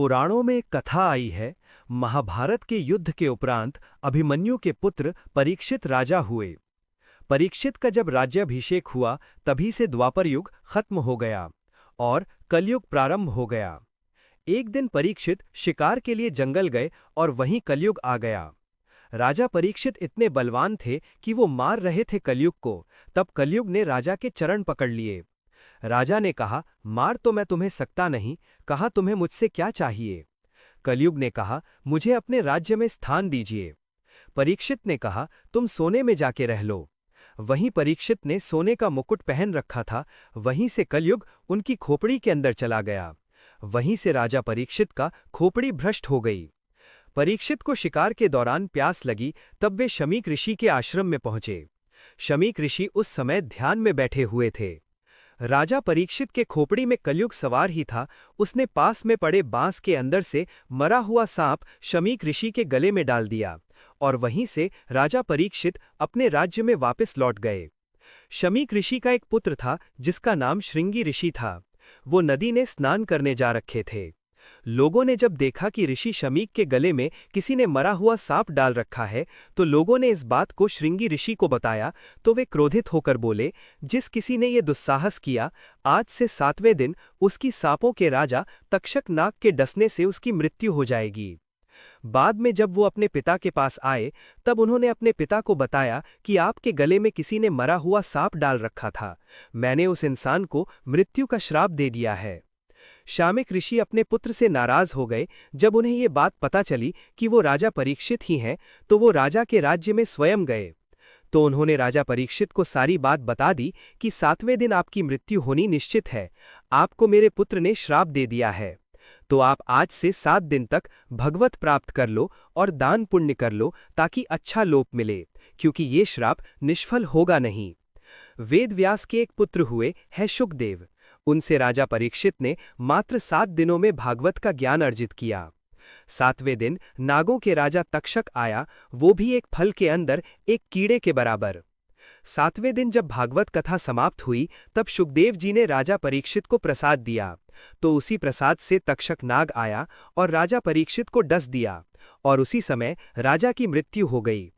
पुराणों में एक कथा आई है। महाभारत के युद्ध के उपरांत अभिमन्यु के पुत्र परीक्षित राजा हुए। परीक्षित का जब राज्याभिषेक हुआ तभी से द्वापर युग खत्म हो गया और कलयुग प्रारंभ हो गया। एक दिन परीक्षित शिकार के लिए जंगल गए और वहीं कलयुग आ गया। राजा परीक्षित इतने बलवान थे कि वो मार रहे थे कलयुग को। तब कलयुग ने राजा के चरण पकड़ लिए। राजा ने कहा, मार तो मैं तुम्हें सकता नहीं, कहा तुम्हें मुझसे क्या चाहिए। कलयुग ने कहा, मुझे अपने राज्य में स्थान दीजिए। परीक्षित ने कहा, तुम सोने में जाके रह लो। वहीं परीक्षित ने सोने का मुकुट पहन रखा था। वहीं से कलयुग उनकी खोपड़ी के अंदर चला गया। वहीं से राजा परीक्षित का खोपड़ी भ्रष्ट हो गई। परीक्षित को शिकार के दौरान प्यास लगी, तब वे शमीक ऋषि के आश्रम में पहुंचे। शमीक ऋषि उस समय ध्यान में बैठे हुए थे। राजा परीक्षित के खोपड़ी में कलयुग सवार ही था। उसने पास में पड़े बांस के अंदर से मरा हुआ सांप शमीक ऋषि के गले में डाल दिया और वहीं से राजा परीक्षित अपने राज्य में वापस लौट गए। शमीक ऋषि का एक पुत्र था जिसका नाम श्रृंगी ऋषि था। वो नदी में स्नान करने जा रखे थे। लोगों ने जब देखा कि ऋषि शमीक के गले में किसी ने मरा हुआ सांप डाल रखा है, तो लोगों ने इस बात को श्रृंगी ऋषि को बताया। तो वे क्रोधित होकर बोले, जिस किसी ने ये दुस्साहस किया, आज से 7वें दिन उसकी सांपों के राजा तक्षक नाग के डसने से उसकी मृत्यु हो जाएगी। बाद में जब वो अपने पिता के पास आए, तब उन्होंने अपने पिता को बताया कि आपके गले में किसी ने मरा हुआ सांप डाल रखा था। मैंने उस इंसान को मृत्यु का श्राप दे दिया है। शामिक ऋषि अपने पुत्र से नाराज हो गए। जब उन्हें ये बात पता चली कि वो राजा परीक्षित ही हैं, तो वो राजा के राज्य में स्वयं गए। तो उन्होंने राजा परीक्षित को सारी बात बता दी कि 7वें दिन आपकी मृत्यु होनी निश्चित है। आपको मेरे पुत्र ने श्राप दे दिया है, तो आप आज से 7 दिन तक भगवत प्राप्त कर लो और दान पुण्य कर लो, ताकि अच्छा लोप मिले, क्योंकि ये श्राप निष्फल होगा नहीं। वेद व्यास के एक पुत्र हुए है शुकदेव। उनसे राजा परीक्षित ने मात्र 7 दिनों में भागवत का ज्ञान अर्जित किया। 7वें दिन नागों के राजा तक्षक आया, वो भी एक फल के अंदर एक कीड़े के बराबर। 7वें दिन जब भागवत कथा समाप्त हुई, तब शुकदेव जी ने राजा परीक्षित को प्रसाद दिया। तो उसी प्रसाद से तक्षक नाग आया और राजा परीक्षित को डस दिया और उसी समय राजा की मृत्यु हो गई।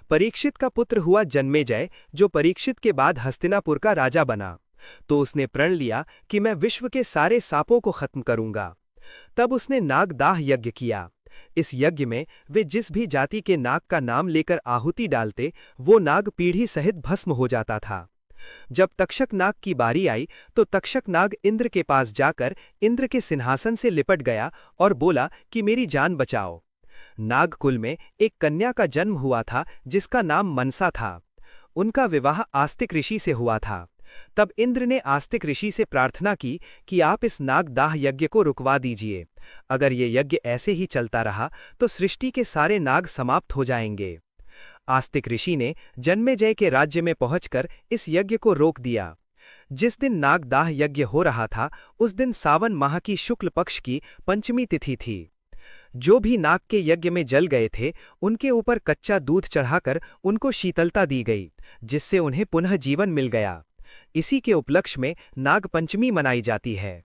परीक्षित का पुत्र हुआ जन्मेजय, जो परीक्षित के बाद हस्तिनापुर का राजा बना। तो उसने प्रण लिया कि मैं विश्व के सारे सांपों को खत्म करूंगा। तब उसने नागदाह यज्ञ किया। इस यज्ञ में वे जिस भी जाति के नाग का नाम लेकर आहुति डालते, वो नाग पीढ़ी सहित भस्म हो जाता था। जब तक्षक नाग की बारी आई, तो तक्षक नाग इंद्र के पास जाकर इंद्र के सिंहासन से लिपट गया और बोला कि मेरी जान बचाओ। नागकुल में एक कन्या का जन्म हुआ था जिसका नाम मनसा था। उनका विवाह आस्तिक ऋषि से हुआ था। तब इंद्र ने आस्तिक ऋषि से प्रार्थना की कि आप इस नागदाह यज्ञ को रुकवा दीजिए। अगर ये यज्ञ ऐसे ही चलता रहा तो सृष्टि के सारे नाग समाप्त हो जाएंगे। आस्तिक ऋषि ने जन्मेजय के राज्य में पहुंचकर इस यज्ञ को रोक दिया। जिस दिन नागदाह यज्ञ हो रहा था, उस दिन सावन माह की शुक्ल पक्ष की पंचमी तिथि थी। जो भी नाग के यज्ञ में जल गए थे, उनके ऊपर कच्चा दूध चढ़ाकर उनको शीतलता दी गई, जिससे उन्हें पुनः जीवन मिल गया। इसी के उपलक्ष्य में नाग पंचमी मनाई जाती है।